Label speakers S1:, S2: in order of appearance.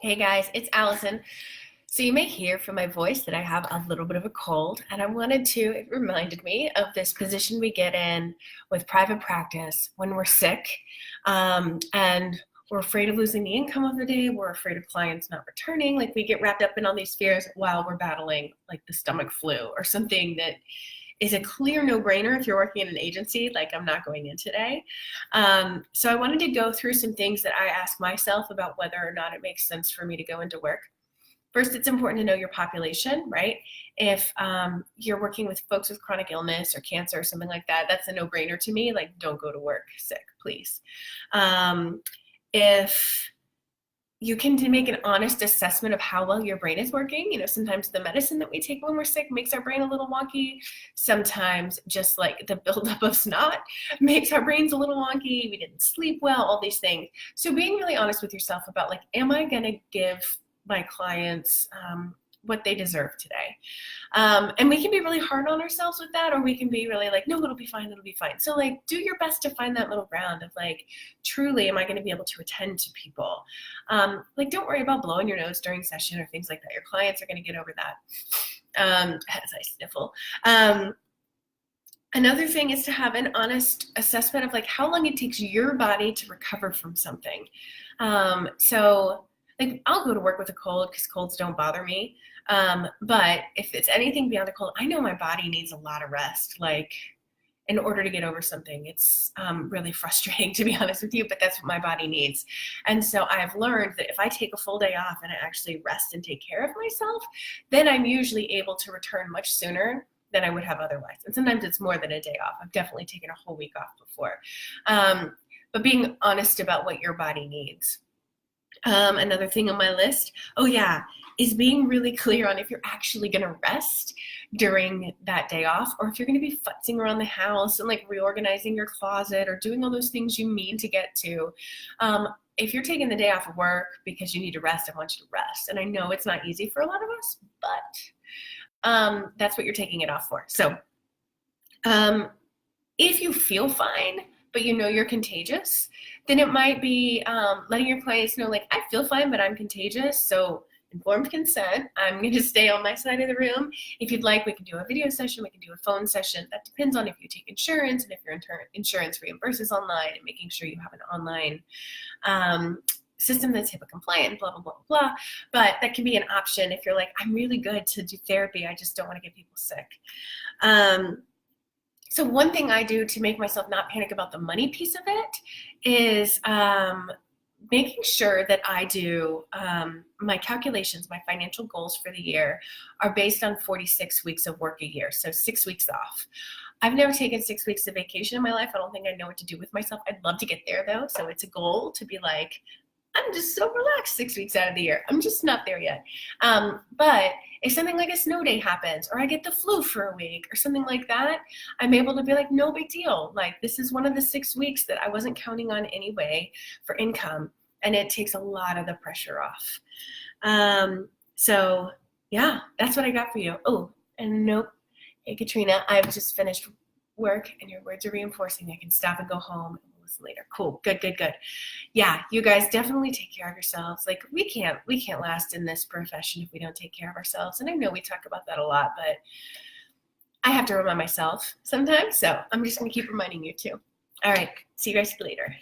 S1: Hey guys, it's Allison. So you may hear from my voice that I have a little bit of a cold, and it reminded me of this position we get in with private practice when we're sick, and we're afraid of losing the income of the day. We're afraid of clients not returning. Like we get wrapped up in all these fears while we're battling like the stomach flu or something that is a clear no-brainer if you're working in an agency, like I'm not going in today. So I wanted to go through some things that I ask myself about whether or not it makes sense for me to go into work. First, it's important to know your population, right? If you're working with folks with chronic illness or cancer or something like that, that's a no-brainer to me. Like, don't go to work sick, please. If you can make an honest assessment of how well your brain is working. You know, sometimes the medicine that we take when we're sick makes our brain a little wonky. Sometimes just like the buildup of snot makes our brains a little wonky. We didn't sleep well, all these things. So being really honest with yourself about like, am I gonna give my clients what they deserve today? And we can be really hard on ourselves with that, or we can be really like, no, it'll be fine, it'll be fine. So like, do your best to find that middle ground of like, truly, am I going to be able to attend to people? Like, don't worry about blowing your nose during session or things like that. Your clients are going to get over that. As I sniffle. Another thing is to have an honest assessment of like how long it takes your body to recover from something. So like, I'll go to work with a cold because colds don't bother me. But if it's anything beyond a cold, I know my body needs a lot of rest, like in order to get over something. It's really frustrating, to be honest with you, but that's what my body needs. And so I've learned that if I take a full day off and I actually rest and take care of myself, then I'm usually able to return much sooner than I would have otherwise. And sometimes it's more than a day off. I've definitely taken a whole week off before. But being honest about what your body needs. Another thing on my list, is being really clear on if you're actually going to rest during that day off, or if you're going to be futzing around the house and like reorganizing your closet or doing all those things you mean to get to. If you're taking the day off of work because you need to rest, I want you to rest. And I know it's not easy for a lot of us, but that's what you're taking it off for. So if you feel fine, but you know you're contagious, then it might be letting your clients know, like, I feel fine, but I'm contagious. So informed consent, I'm going to stay on my side of the room. If you'd like, we can do a video session, we can do a phone session. That depends on if you take insurance and if your insurance reimburses online, and making sure you have an online system that's HIPAA compliant, blah, blah, blah, blah. But that can be an option if you're like, I'm really good to do therapy, I just don't want to get people sick. So one thing I do to make myself not panic about the money piece of it is making sure that I do my calculations, my financial goals for the year are based on 46 weeks of work a year, so 6 weeks off. I've never taken 6 weeks of vacation in my life. I don't think I know what to do with myself. I'd love to get there though, so it's a goal to be like, I'm just so relaxed 6 weeks out of the year. I'm just not there yet. But if something like a snow day happens, or I get the flu for a week or something like that, I'm able to be like, no big deal. Like, this is one of the 6 weeks that I wasn't counting on anyway for income. And it takes a lot of the pressure off. So yeah, that's what I got for you. Oh, and nope. Hey, Katrina, I've just finished work and your words are reinforcing. I can stop and go home and listen later. Cool. Good, good, good. Yeah, you guys definitely take care of yourselves. Like, we can't last in this profession if we don't take care of ourselves. And I know we talk about that a lot, but I have to remind myself sometimes. So I'm just going to keep reminding you too. All right. See you guys later.